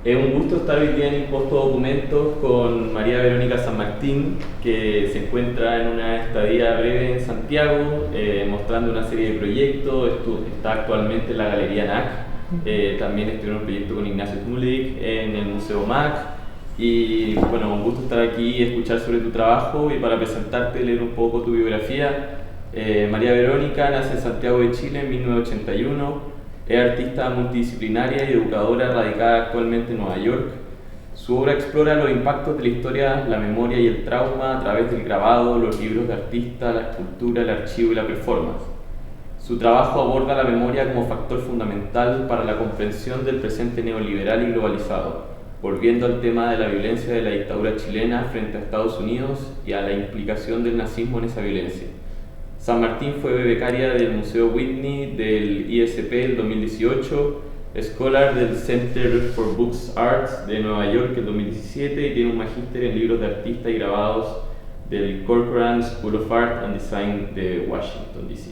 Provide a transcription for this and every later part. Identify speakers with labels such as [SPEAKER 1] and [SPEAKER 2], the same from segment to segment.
[SPEAKER 1] Es un gusto estar hoy día en Imposto Documentos con María Verónica San Martín, que se encuentra en una estadía breve en Santiago, mostrando una serie de proyectos. Está actualmente en la Galería NAC, también estuvo en un proyecto con Ignacio Smulik en el Museo MAC. Y bueno, un gusto estar aquí y escuchar sobre tu trabajo, y para presentarte leer un poco tu biografía. María Verónica nace en Santiago de Chile en 1981. Es artista multidisciplinaria y educadora radicada actualmente en Nueva York. Su obra explora los impactos de la historia, la memoria y el trauma a través del grabado, los libros de artista, la escultura, el archivo y la performance. Su trabajo aborda la memoria como factor fundamental para la comprensión del presente neoliberal y globalizado, volviendo al tema de la violencia de la dictadura chilena frente a Estados Unidos y a la implicación del nazismo en esa violencia. San Martín fue becaria del Museo Whitney del ISP del 2018, scholar del Center for Books Arts de Nueva York en 2017 y tiene un magíster en libros de artista y grabados del Corcoran School of Art and Design de Washington, D.C.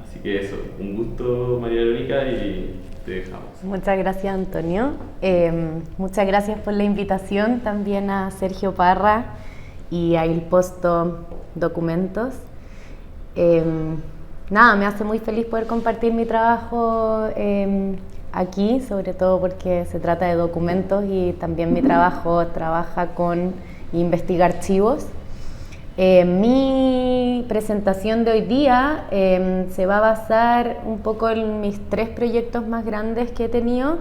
[SPEAKER 1] Así que eso, un gusto, María Verónica, y te dejamos.
[SPEAKER 2] Muchas gracias, Antonio. Muchas gracias por la invitación también a Sergio Parra y a Imposto Documentos. Nada, me hace muy feliz poder compartir mi trabajo aquí, sobre todo porque se trata de documentos y también mi trabajo trabaja con investigar archivos. Mi presentación de hoy día se va a basar un poco en mis 3 proyectos más grandes que he tenido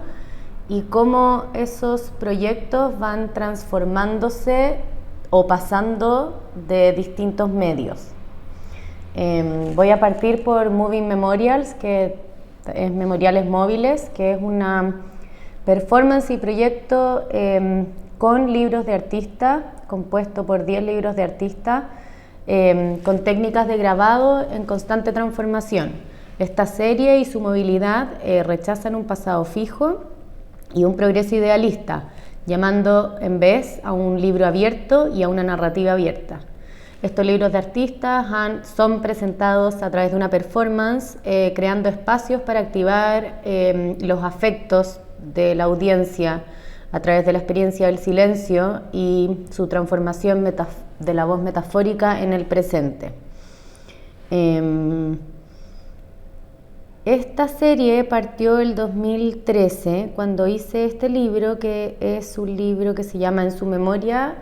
[SPEAKER 2] y cómo esos proyectos van transformándose o pasando de distintos medios. Voy a partir por Moving Memorials, que es Memoriales Móviles, que es una performance y proyecto con libros de artista, compuesto por 10 libros de artista, con técnicas de grabado en constante transformación. Esta serie y su movilidad rechazan un pasado fijo y un progreso idealista, llamando en vez a un libro abierto y a una narrativa abierta. Estos libros de artistas son presentados a través de una performance, creando espacios para activar los afectos de la audiencia a través de la experiencia del silencio y su transformación de la voz metafórica en el presente. Esta serie partió el 2013 cuando hice este libro, que es un libro que se llama En su memoria,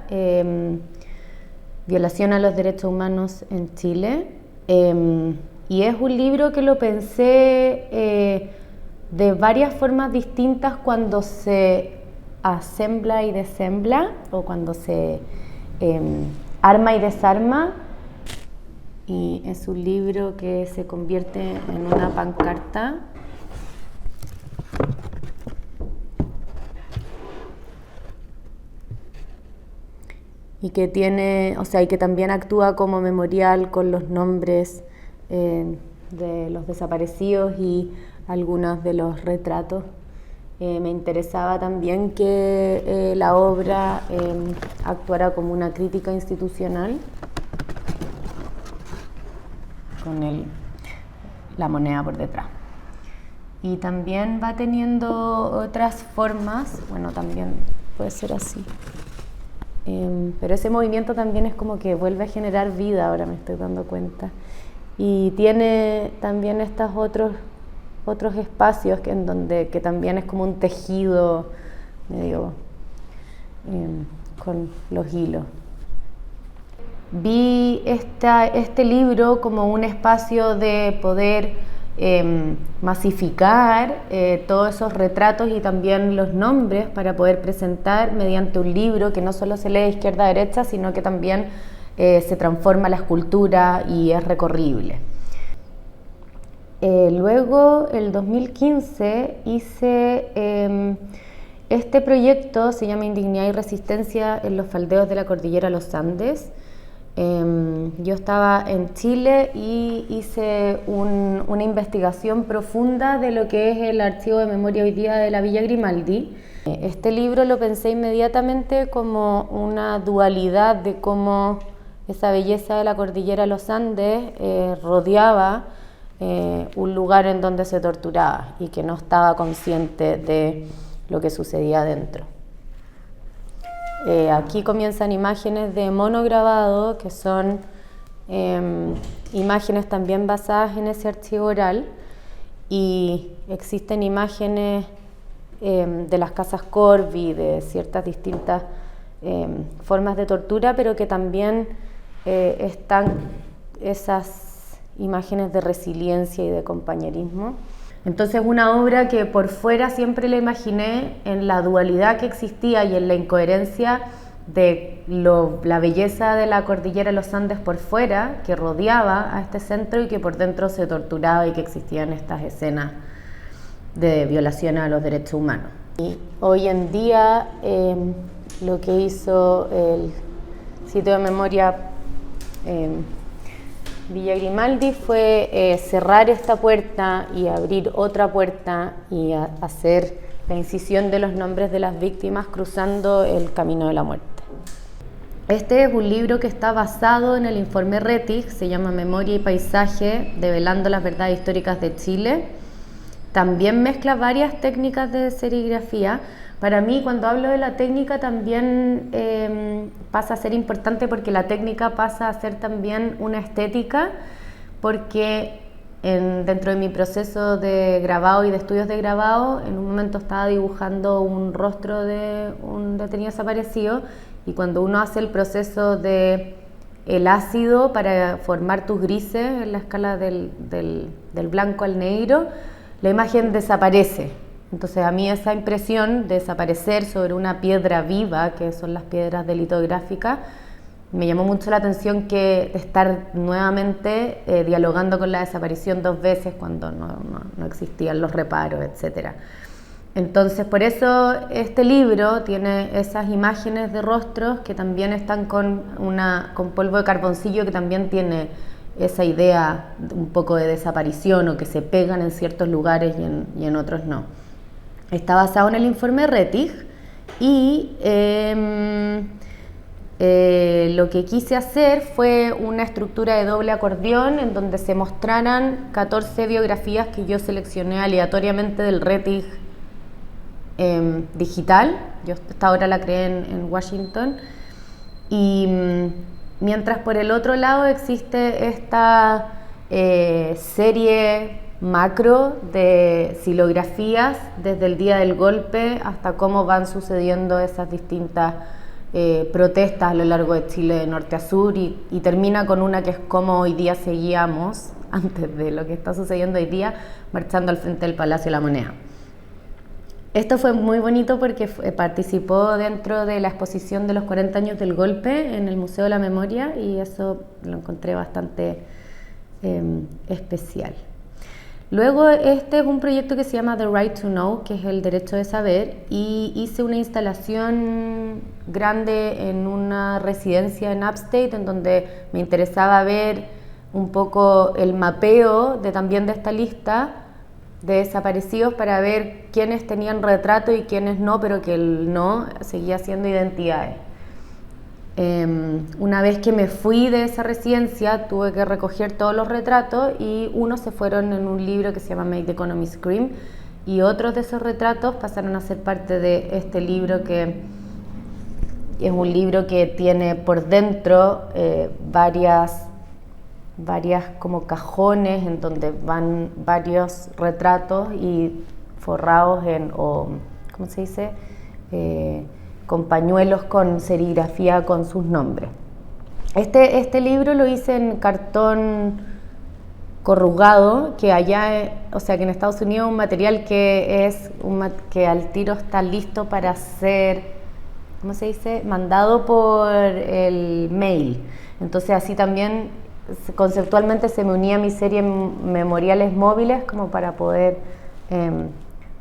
[SPEAKER 2] Violación a los derechos humanos en Chile, y es un libro que lo pensé de varias formas distintas cuando se asembla y desembla, o cuando se arma y desarma, y es un libro que se convierte en una pancarta. Y que tiene, y que también actúa como memorial con los nombres de los desaparecidos y algunos de los retratos. Me interesaba también que la obra actuara como una crítica institucional, con la moneda por detrás. Y también va teniendo otras formas, bueno, también puede ser así. Pero ese movimiento también es como que vuelve a generar vida, ahora me estoy dando cuenta. Y tiene también estos otros espacios que también es como un tejido medio con los hilos. Vi este libro como un espacio de poder masificar todos esos retratos y también los nombres para poder presentar mediante un libro que no solo se lee de izquierda a derecha, sino que también se transforma la escultura y es recorrible. Luego, el 2015, hice este proyecto, se llama Indignidad y Resistencia en los faldeos de la cordillera Los Andes. Yo estaba en Chile y hice una investigación profunda de lo que es el archivo de memoria hoy día de la Villa Grimaldi. Este libro lo pensé inmediatamente como una dualidad de cómo esa belleza de la cordillera Los Andes rodeaba un lugar en donde se torturaba y que no estaba consciente de lo que sucedía adentro. Aquí comienzan imágenes de monograbado, que son imágenes también basadas en ese archivo oral, y existen imágenes de las casas Corby, de ciertas distintas formas de tortura, pero que también están esas imágenes de resiliencia y de compañerismo. Entonces, una obra que por fuera siempre la imaginé en la dualidad que existía y en la incoherencia de la belleza de la cordillera de los Andes por fuera, que rodeaba a este centro, y que por dentro se torturaba y que existían estas escenas de violaciones a los derechos humanos. Y hoy en día lo que hizo el sitio de memoria Villa Grimaldi fue cerrar esta puerta y abrir otra puerta y hacer la incisión de los nombres de las víctimas cruzando el camino de la muerte. Este es un libro que está basado en el informe Rettig, se llama Memoria y Paisaje, develando las verdades históricas de Chile. También mezcla varias técnicas de serigrafía. Para mí, cuando hablo de la técnica, también pasa a ser importante, porque la técnica pasa a ser también una estética, porque dentro de mi proceso de grabado y de estudios de grabado, en un momento estaba dibujando un rostro de un detenido desaparecido, y cuando uno hace el proceso de el ácido para formar tus grises en la escala del blanco al negro, la imagen desaparece. Entonces, a mí esa impresión de desaparecer sobre una piedra viva, que son las piedras de litográfica, me llamó mucho la atención, que estar nuevamente dialogando con la desaparición 2 veces cuando no existían los reparos, etc. Entonces, por eso este libro tiene esas imágenes de rostros que también están con polvo de carboncillo, que también tiene esa idea un poco de desaparición, o que se pegan en ciertos lugares y en otros no. Está basado en el informe Rettig, y lo que quise hacer fue una estructura de doble acordeón en donde se mostraran 14 biografías que yo seleccioné aleatoriamente del Rettig digital. Yo esta ahora la creé en Washington, y mientras por el otro lado existe esta serie macro de silografías desde el día del golpe hasta cómo van sucediendo esas distintas protestas a lo largo de Chile de norte a sur, y termina con una que es cómo hoy día seguíamos, antes de lo que está sucediendo hoy día, marchando al frente del Palacio de la Moneda. Esto fue muy bonito porque participó dentro de la exposición de los 40 años del golpe en el Museo de la Memoria, y eso lo encontré bastante especial. Luego, este es un proyecto que se llama The Right to Know, que es el derecho de saber, y hice una instalación grande en una residencia en Upstate, en donde me interesaba ver un poco el mapeo también de esta lista de desaparecidos, para ver quiénes tenían retrato y quiénes no, pero que el no seguía siendo identidades. Una vez que me fui de esa residencia, tuve que recoger todos los retratos, y unos se fueron en un libro que se llama Make the Economy Scream, y otros de esos retratos pasaron a ser parte de este libro, que es un libro que tiene por dentro varias como cajones en donde van varios retratos y forrados ¿cómo se dice? Con pañuelos con serigrafía con sus nombres. Este libro lo hice en cartón corrugado, que allá, o sea que en Estados Unidos es un material que al tiro está listo para ser, ¿cómo se dice?, mandado por el mail. Entonces así también conceptualmente se me unía a mi serie Memoriales Móviles, como para poder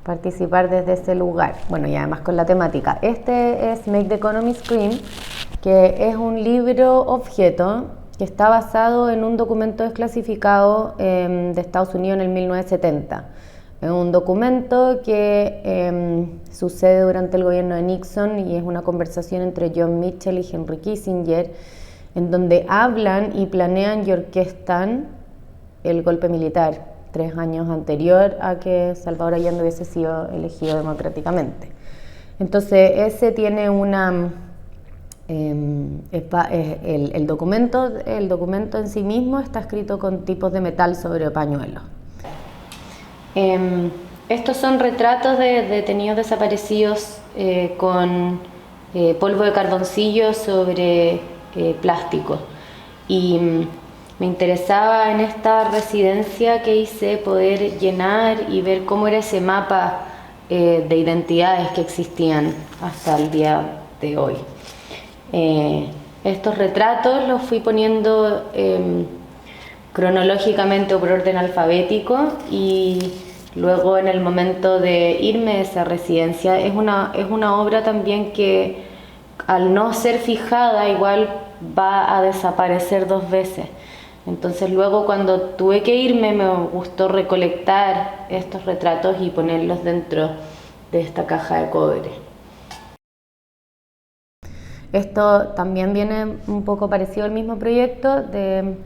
[SPEAKER 2] participar desde ese lugar. Bueno, y además con la temática. Este es Make the Economy Scream, que es un libro objeto que está basado en un documento desclasificado de Estados Unidos en el 1970. Es un documento que sucede durante el gobierno de Nixon, y es una conversación entre John Mitchell y Henry Kissinger, en donde hablan y planean y orquestan el golpe militar 3 años anterior a que Salvador Allende hubiese sido elegido democráticamente. Entonces ese tiene una... el documento en sí mismo está escrito con tipos de metal sobre pañuelos. Estos son retratos de detenidos desaparecidos con polvo de carboncillo sobre plástico. Y me interesaba en esta residencia que hice poder llenar y ver cómo era ese mapa de identidades que existían hasta el día de hoy. Estos retratos los fui poniendo cronológicamente o por orden alfabético, y luego en el momento de irme de esa residencia es una obra también que al no ser fijada igual va a desaparecer 2 veces. Entonces luego cuando tuve que irme me gustó recolectar estos retratos y ponerlos dentro de esta caja de cobre. Esto también viene un poco parecido al mismo proyecto de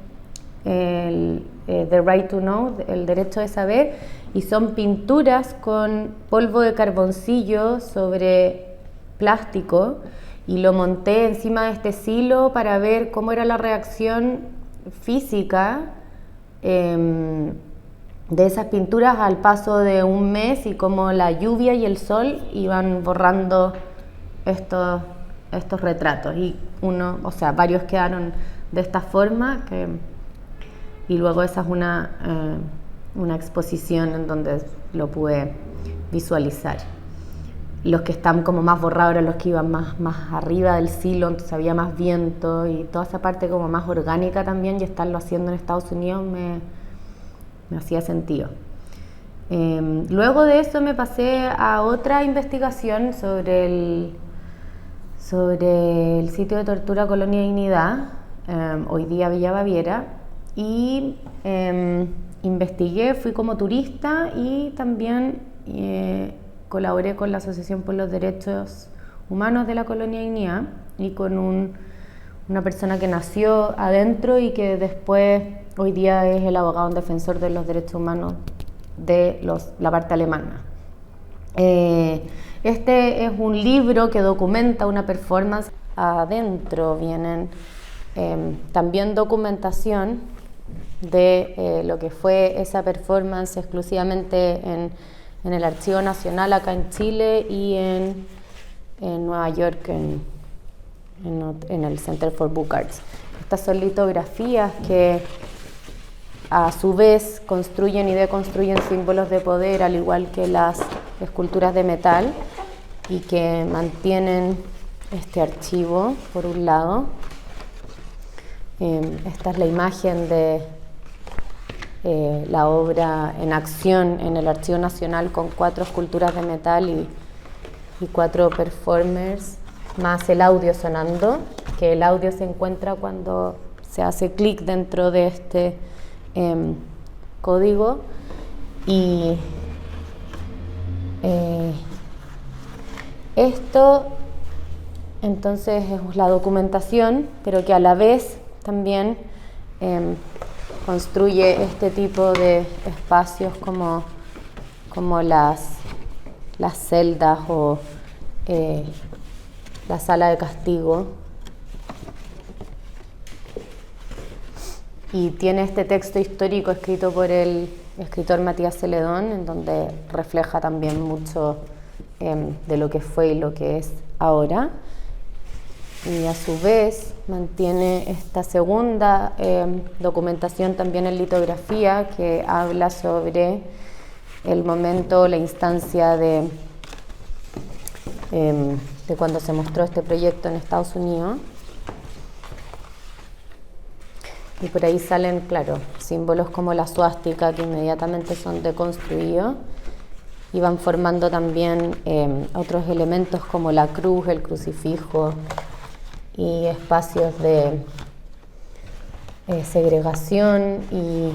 [SPEAKER 2] The Right to Know, el derecho de saber, y son pinturas con polvo de carboncillo sobre plástico, y lo monté encima de este silo para ver cómo era la reacción física de esas pinturas al paso de un mes, y cómo la lluvia y el sol iban borrando estos retratos, y varios quedaron de esta forma, y luego esa es una exposición en donde lo pude visualizar. Los que están como más borrados eran los que iban más arriba del silo, entonces había más viento, y toda esa parte como más orgánica también, y estarlo haciendo en Estados Unidos me hacía sentido. Luego de eso me pasé a otra investigación sobre el sitio de tortura Colonia Dignidad, hoy día Villa Baviera, y investigué, fui como turista, y también colaboré con la Asociación por los Derechos Humanos de la Colonia Dignidad, y con una persona que nació adentro y que después hoy día es el abogado defensor de los derechos humanos de la parte alemana. Este es un libro que documenta una performance. Adentro vienen también documentación de lo que fue esa performance exclusivamente en el Archivo Nacional acá en Chile, y en Nueva York en el Center for Book Arts. Estas son litografías que a su vez construyen y deconstruyen símbolos de poder, al igual que las esculturas de metal, y que mantienen este archivo por un lado. Esta es la imagen de la obra en acción en el Archivo Nacional, con 4 esculturas de metal y 4 performers, más el audio sonando, que el audio se encuentra cuando se hace clic dentro de este código. Y esto entonces es la documentación, pero que a la vez también construye este tipo de espacios como las celdas o la sala de castigo. Y tiene este texto histórico escrito por el escritor Matías Celedón, en donde refleja también mucho de lo que fue y lo que es ahora. Y a su vez mantiene esta segunda documentación también en litografía, que habla sobre el momento, la instancia de cuando se mostró este proyecto en Estados Unidos. Y por ahí salen, claro, símbolos como la suástica, que inmediatamente son deconstruidos, y van formando también otros elementos como la cruz, el crucifijo, y espacios de segregación y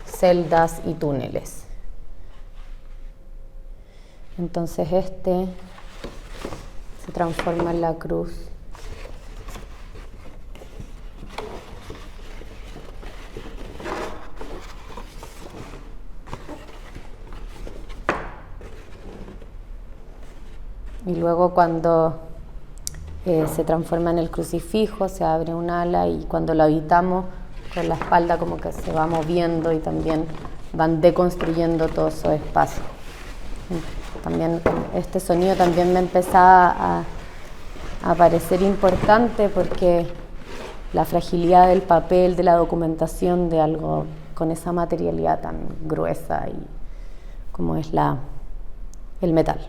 [SPEAKER 2] celdas y túneles. Entonces este se transforma en la cruz. Y luego cuando se transforma en el crucifijo, se abre un ala y cuando lo habitamos con la espalda como que se va moviendo y también van deconstruyendo todos esos espacios. También este sonido también me empezaba a parecer importante porque la fragilidad del papel, de la documentación de algo con esa materialidad tan gruesa y como es el metal.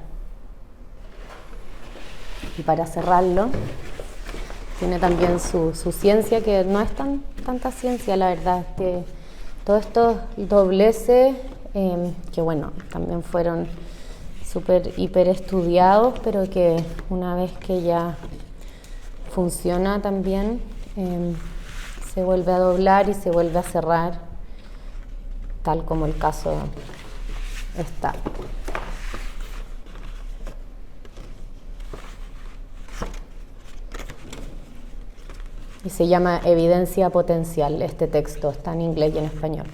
[SPEAKER 2] Y para cerrarlo, tiene también su ciencia, que no es tanta ciencia, la verdad, que todos estos dobleces, que bueno, también fueron súper hiper estudiados, pero que una vez que ya funciona también, se vuelve a doblar y se vuelve a cerrar, tal como el caso está. Y se llama Evidencia Potencial, este texto está en inglés y en español.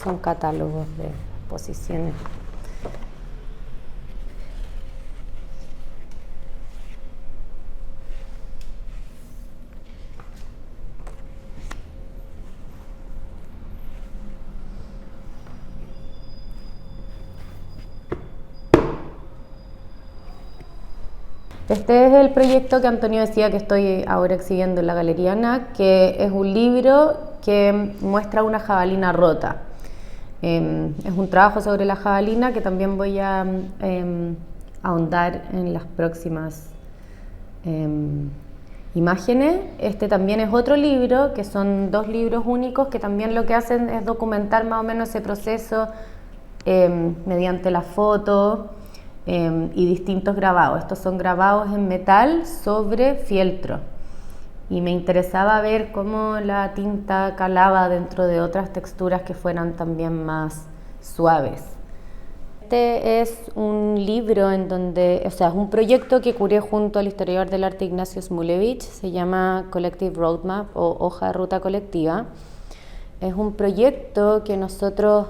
[SPEAKER 2] Son catálogos de posiciones. Este es el proyecto que Antonio decía que estoy ahora exhibiendo en la Galería ANAC, que es un libro que muestra una jabalina rota. Es un trabajo sobre la jabalina que también voy a ahondar en las próximas imágenes. Este también es otro libro, que son 2 libros únicos que también lo que hacen es documentar más o menos ese proceso mediante la foto y distintos grabados. Estos son grabados en metal sobre fieltro. Y me interesaba ver cómo la tinta calaba dentro de otras texturas que fueran también más suaves. Este es un libro en donde, es un proyecto que curé junto al historiador del arte Ignacio Smulevich, se llama Collective Roadmap o Hoja de Ruta Colectiva. Es un proyecto que nosotros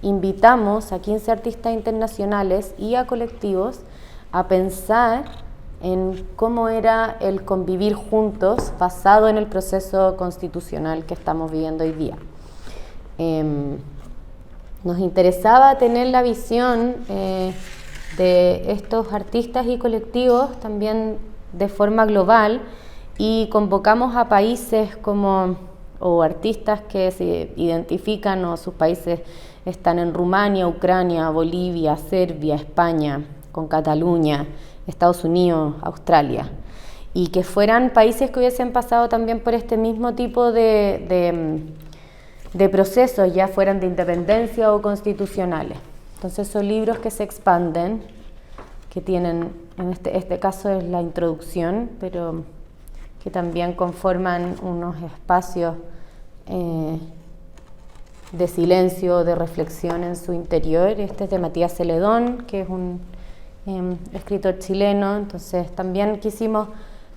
[SPEAKER 2] invitamos a 15 artistas internacionales y a colectivos a pensar en cómo era el convivir juntos basado en el proceso constitucional que estamos viviendo hoy día. Nos interesaba tener la visión de estos artistas y colectivos también de forma global y convocamos a países o artistas que se identifican o sus países están en Rumania, Ucrania, Bolivia, Serbia, España, con Cataluña, Estados Unidos, Australia, y que fueran países que hubiesen pasado también por este mismo tipo de procesos, ya fueran de independencia o constitucionales. Entonces son libros que se expanden, que tienen, en este caso es la introducción, pero que también conforman unos espacios de silencio, de reflexión en su interior. Este es de Matías Celedón, que es un escritor chileno. Entonces también quisimos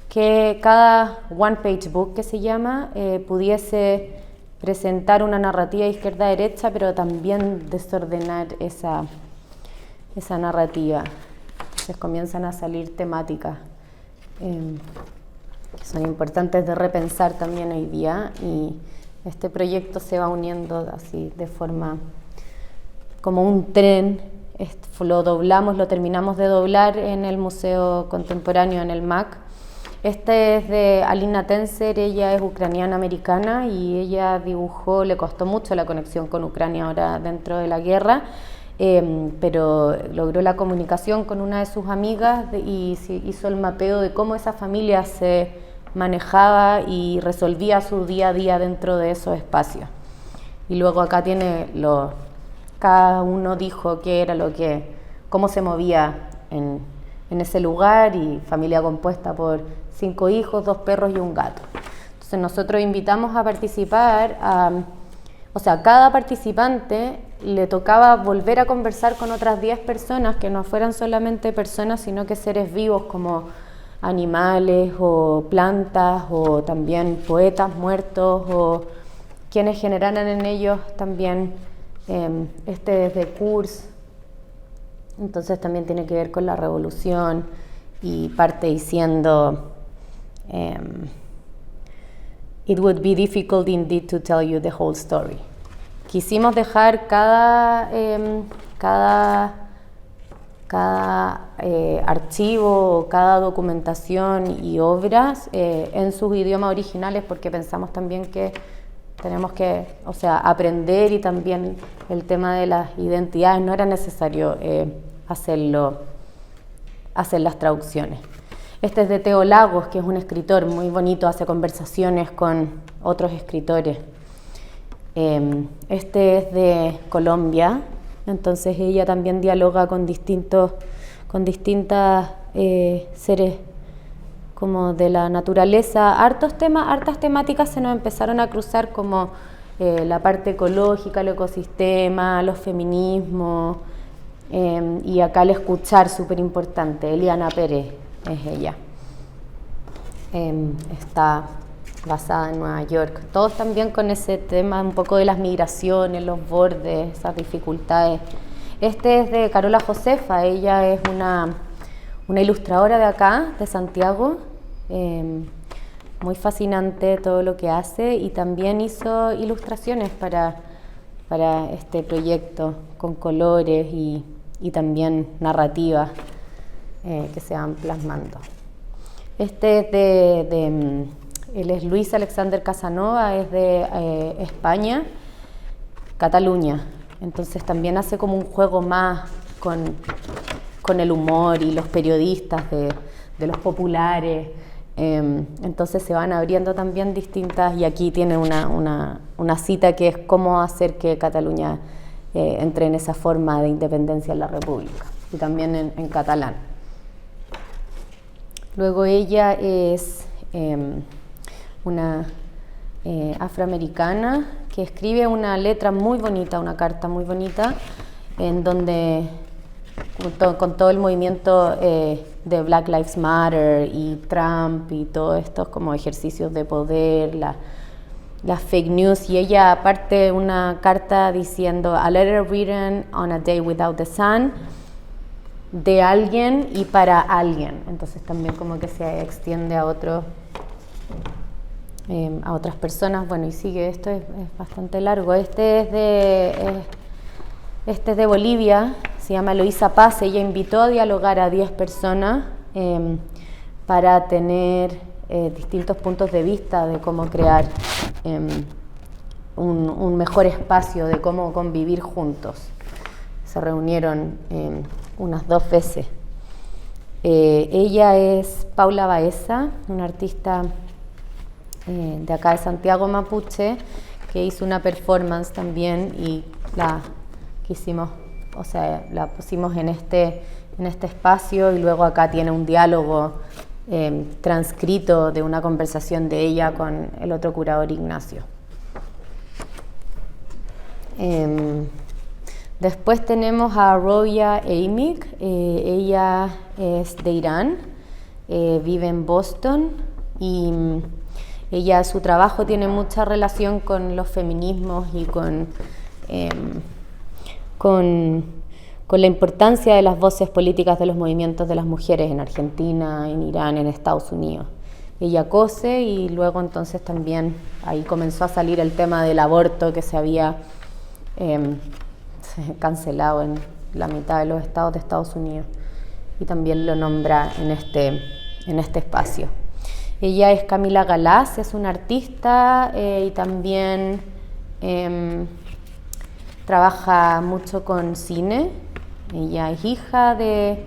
[SPEAKER 2] que cada one page book, que se llama, pudiese presentar una narrativa izquierda-derecha, pero también desordenar esa narrativa. Entonces comienzan a salir temáticas que son importantes de repensar también hoy día, y este proyecto se va uniendo así de forma como un tren. Lo doblamos, lo terminamos de doblar en el Museo Contemporáneo, en el MAC. Este es de Alina Tenzer, ella es ucraniana-americana y ella dibujó, le costó mucho la conexión con Ucrania ahora dentro de la guerra, pero logró la comunicación con una de sus amigas y hizo el mapeo de cómo esa familia se manejaba y resolvía su día a día dentro de esos espacios. Y luego acá tiene cada uno dijo qué era lo que cómo se movía en ese lugar, y familia compuesta por 5 hijos, 2 perros y un gato. Entonces nosotros invitamos a participar, o sea, cada participante le tocaba volver a conversar con otras 10 personas que no fueran solamente personas, sino que seres vivos como animales o plantas, o también poetas muertos, o quienes generaran en ellos también desde Kurz. Entonces también tiene que ver con la revolución, y parte diciendo It would be difficult indeed to tell you the whole story. Quisimos dejar cada archivo, cada documentación y obras en sus idiomas originales, porque pensamos también que tenemos que, o sea, aprender, y también el tema de las identidades, no era necesario hacer las traducciones. Este es de Teo Lagos, que es un escritor muy bonito, hace conversaciones con otros escritores. Este es de Colombia, entonces ella también dialoga con distintas seres como de la naturaleza. Hartas temáticas se nos empezaron a cruzar, como la parte ecológica, el ecosistema, los feminismos, y acá el escuchar, súper importante. Eliana Pérez es ella. Está basada en Nueva York. Todos también con ese tema un poco de las migraciones, los bordes, esas dificultades. Este es de Carola Josefa. Ella es una ilustradora de acá, de Santiago. Muy fascinante todo lo que hace, y también hizo ilustraciones para este proyecto con colores y también narrativas que se van plasmando. Este es él es Luis Alexander Casanova, es de España, Cataluña. Entonces también hace como un juego más con el humor y los periodistas de los populares. Entonces se van abriendo también distintas, y aquí tiene una cita que es cómo hacer que Cataluña entre en esa forma de independencia en la República, y también en catalán. Luego ella es una afroamericana que escribe una letra muy bonita, una carta muy bonita, en donde con todo el movimiento de Black Lives Matter y Trump y todos estos como ejercicios de poder, las fake news, y ella aparte una carta diciendo a letter written on a day without the sun, de alguien y para alguien. Entonces también como que se extiende a otras personas. Bueno, y sigue, esto es bastante largo. Este es de Bolivia, se llama Eloísa Paz. Ella invitó a dialogar a 10 personas para tener distintos puntos de vista de cómo crear un mejor espacio, de cómo convivir juntos. Se reunieron unas 2 veces. Ella es Paula Baeza, una artista de acá de Santiago Mapuche, que hizo una performance también, y la pusimos en este espacio, y luego acá tiene un diálogo transcrito de una conversación de ella con el otro curador, Ignacio. Después tenemos a Roya Eimik. Ella es de Irán, vive en Boston, y su trabajo tiene mucha relación con los feminismos y con la importancia de las voces políticas de los movimientos de las mujeres en Argentina, en Irán, en Estados Unidos. Ella cose, y luego entonces también ahí comenzó a salir el tema del aborto, que se había cancelado en la mitad de los estados de Estados Unidos, y también lo nombra en este espacio. Ella es Camila Galás, es una artista y también trabaja mucho con cine. Ella es hija de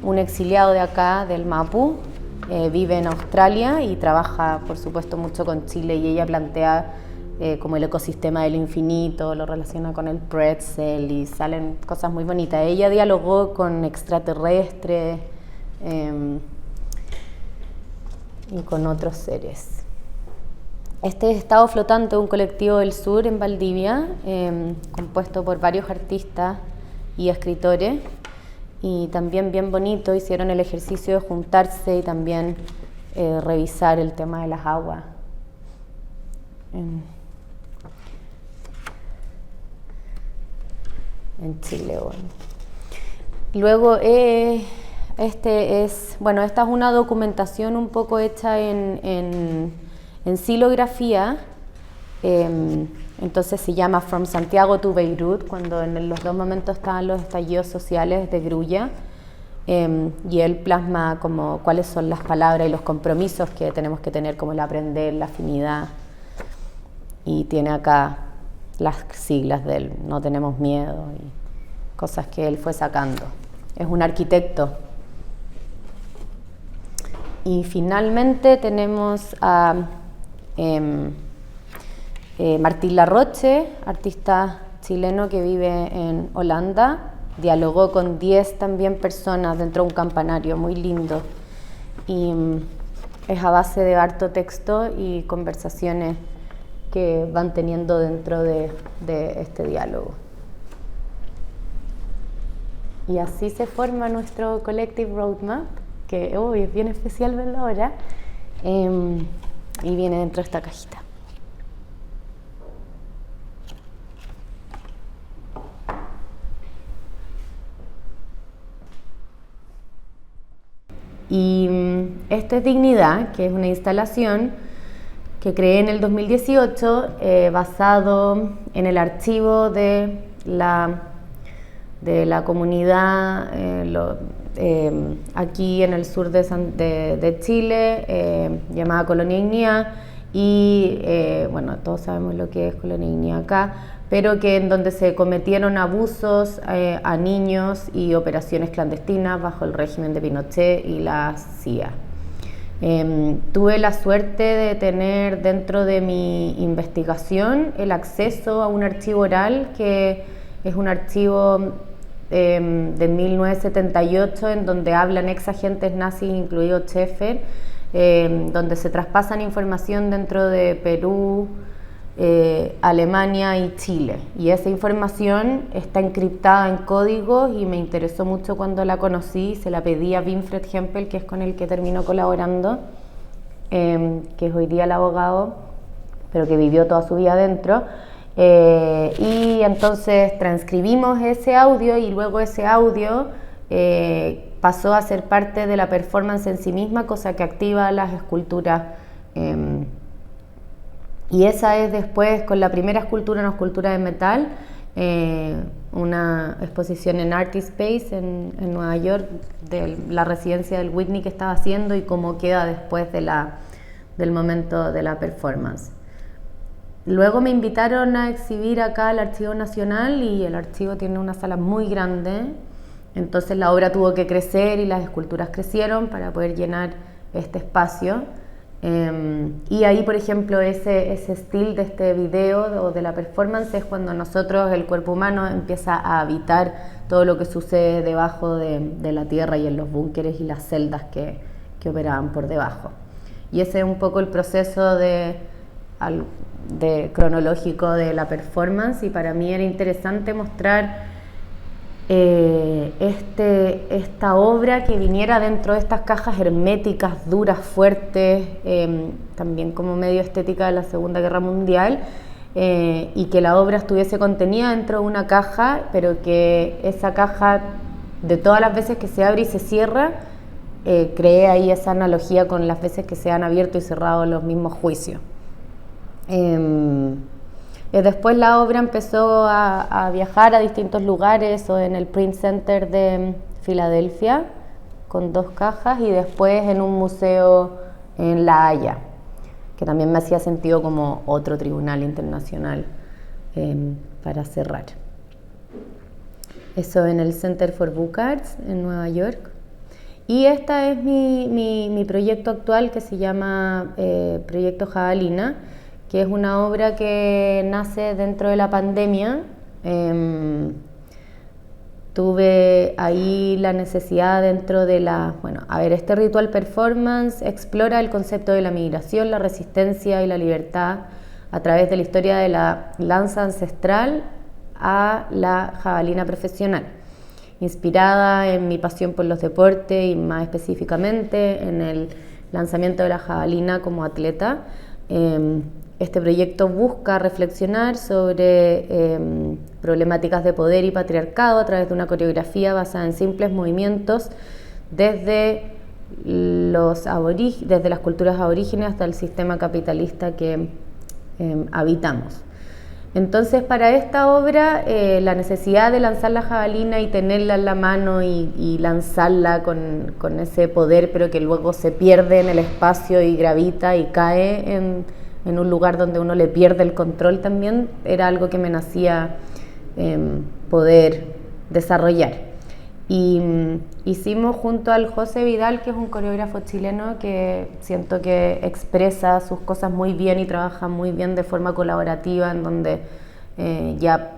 [SPEAKER 2] un exiliado de acá, del Mapu, vive en Australia y trabaja, por supuesto, mucho con Chile, y ella plantea como el ecosistema del infinito, lo relaciona con el pretzel y salen cosas muy bonitas. Ella dialogó con extraterrestres y con otros seres. Este es Estado Flotante, un colectivo del sur en Valdivia, compuesto por varios artistas y escritores, y también bien bonito. Hicieron el ejercicio de juntarse y también revisar el tema de las aguas. En Chile. Bueno. Luego, esta es una documentación un poco hecha en silografía, entonces se llama From Santiago to Beirut, cuando en los dos momentos estaban los estallidos sociales de Grulla, y él plasma como cuáles son las palabras y los compromisos que tenemos que tener, como el aprender, la afinidad, y tiene acá las siglas de él, no tenemos miedo, y cosas que él fue sacando. Es un arquitecto. Y finalmente tenemos a Martín Larroche, artista chileno que vive en Holanda. Dialogó con 10 también personas dentro de un campanario muy lindo. Y es a base de harto texto y conversaciones que van teniendo dentro de este diálogo. Y así se forma nuestro Collective Roadmap, que es bien especial verlo ahora, y viene dentro de esta cajita. Y esta es Dignidad, que es una instalación que creé en el 2018 basado en el archivo de la comunidad aquí en el sur de Chile, llamada Colonia Ignea, y todos sabemos lo que es Colonia Ignea acá, pero que en donde se cometieron abusos a niños y operaciones clandestinas bajo el régimen de Pinochet y la CIA. Tuve la suerte de tener dentro de mi investigación el acceso a un archivo oral que es un archivo de 1978 en donde hablan ex agentes nazis, incluido Schaeffer, donde se traspasan información dentro de Perú, Alemania y Chile, y esa información está encriptada en códigos y me interesó mucho cuando la conocí. Se la pedí a Winfred Hempel, que es con el que terminó colaborando, que es hoy día el abogado, pero que vivió toda su vida adentro, y entonces transcribimos ese audio y luego ese audio pasó a ser parte de la performance en sí misma, cosa que activa las esculturas. Y esa es después, con la primera escultura, una escultura de metal, una exposición en Artispace en Nueva York, de la residencia del Whitney que estaba haciendo y cómo queda después del momento de la performance. Luego me invitaron a exhibir acá al Archivo Nacional, y el archivo tiene una sala muy grande, entonces la obra tuvo que crecer y las esculturas crecieron para poder llenar este espacio. Y ahí, por ejemplo, ese estilo de este video o de la performance es cuando nosotros, el cuerpo humano, empieza a habitar todo lo que sucede debajo de la tierra y en los búnkeres y las celdas que operaban por debajo. Y ese es un poco el proceso cronológico de la performance, y para mí era interesante mostrar esta obra que viniera dentro de estas cajas herméticas, duras, fuertes, también como medio estética de la Segunda Guerra Mundial, y que la obra estuviese contenida dentro de una caja, pero que esa caja, de todas las veces que se abre y se cierra, cree ahí esa analogía con las veces que se han abierto y cerrado los mismos juicios. Después la obra empezó a viajar a distintos lugares, o en el Print Center de Filadelfia con 2 cajas, y después en un museo en La Haya, que también me hacía sentido como otro tribunal internacional para cerrar. Eso en el Center for Book Arts en Nueva York. Y este es mi proyecto actual, que se llama Proyecto Jabalina, que es una obra que nace dentro de la pandemia. Tuve ahí la necesidad dentro de este ritual performance explora el concepto de la migración, la resistencia y la libertad a través de la historia de la lanza ancestral a la jabalina profesional, inspirada en mi pasión por los deportes y más específicamente en el lanzamiento de la jabalina como atleta. Este proyecto busca reflexionar sobre problemáticas de poder y patriarcado a través de una coreografía basada en simples movimientos desde las culturas aborígenes hasta el sistema capitalista que habitamos. Entonces, para esta obra, la necesidad de lanzar la jabalina y tenerla en la mano y lanzarla con ese poder, pero que luego se pierde en el espacio y gravita y cae en un lugar donde uno le pierde el control también, era algo que me nacía poder desarrollar. Y hicimos junto al José Vidal, que es un coreógrafo chileno que siento que expresa sus cosas muy bien y trabaja muy bien de forma colaborativa, en donde ya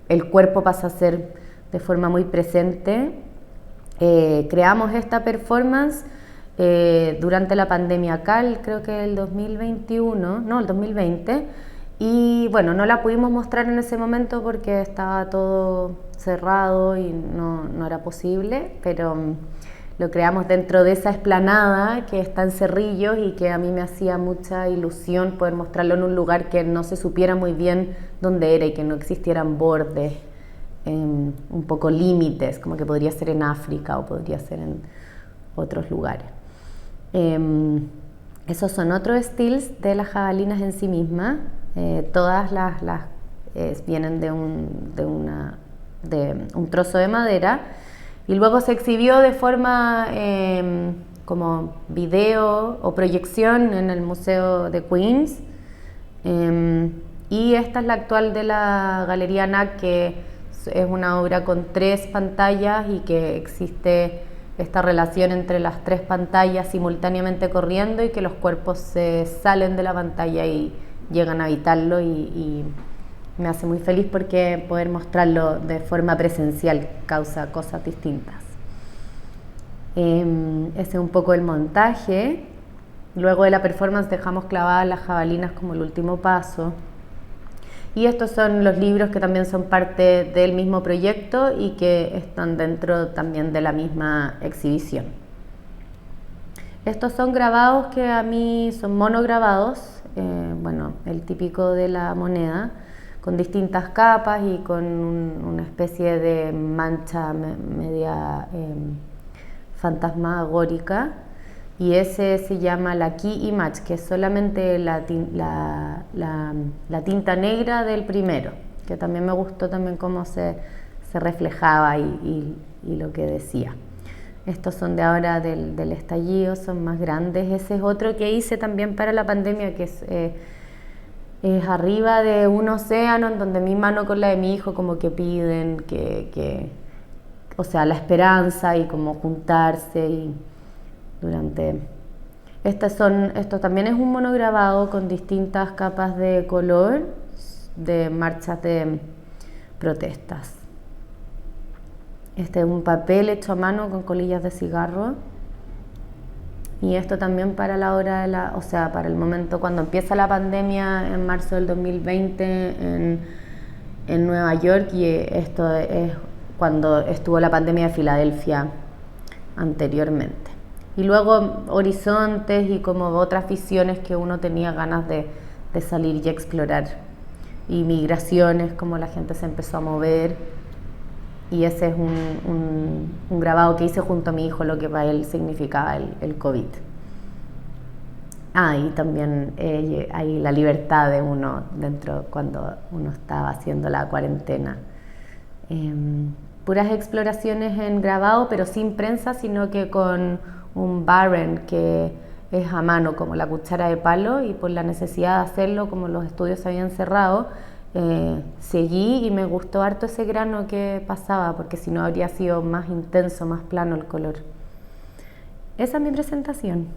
[SPEAKER 2] el cuerpo pasa a ser de forma muy presente. Creamos esta performance durante la pandemia acá, creo que el 2020, y bueno, no la pudimos mostrar en ese momento porque estaba todo cerrado y no era posible, pero lo creamos dentro de esa explanada que está en Cerrillos y que a mí me hacía mucha ilusión poder mostrarlo en un lugar que no se supiera muy bien dónde era y que no existieran bordes, un poco límites, como que podría ser en África o podría ser en otros lugares. Esos son otros estilos de las jabalinas en sí mismas. Todas las vienen de un trozo de madera y luego se exhibió de forma como video o proyección en el Museo de Queens, y esta es la actual de la Galería NAC, que es una obra con 3 pantallas y que existe esta relación entre las 3 pantallas simultáneamente corriendo y que los cuerpos se salen de la pantalla y llegan a habitarlo, y me hace muy feliz porque poder mostrarlo de forma presencial causa cosas distintas. Ese es un poco el montaje. Luego de la performance dejamos clavadas las jabalinas como el último paso. Y estos son los libros que también son parte del mismo proyecto y que están dentro también de la misma exhibición. Estos son grabados que a mí son monograbados, el típico de la moneda, con distintas capas y con una especie de mancha media fantasmagórica, y ese se llama la Key Image, que es solamente la tinta negra del primero, que también me gustó también cómo se reflejaba y lo que decía. Estos son de ahora del estallido, son más grandes. Ese es otro que hice también para la pandemia, que es arriba de un océano, en donde mi mano con la de mi hijo como que piden o sea, la esperanza y como juntarse y durante... Esto también es un monograbado con distintas capas de color de marchas de protestas. Este es un papel hecho a mano con colillas de cigarro. Y esto también para la hora para el momento cuando empieza la pandemia en marzo del 2020 en Nueva York, y esto es cuando estuvo la pandemia de Filadelfia anteriormente. Y luego horizontes y como otras visiones que uno tenía ganas de salir y explorar. Y migraciones, como la gente se empezó a mover. Y ese es un grabado que hice junto a mi hijo, lo que para él significaba el COVID. Y también hay la libertad de uno dentro cuando uno estaba haciendo la cuarentena. Puras exploraciones en grabado, pero sin prensa, sino que con un barren que es a mano, como la cuchara de palo, y por la necesidad de hacerlo, como los estudios se habían cerrado, seguí y me gustó harto ese grano que pasaba, porque si no habría sido más intenso, más plano el color. Esa es mi presentación.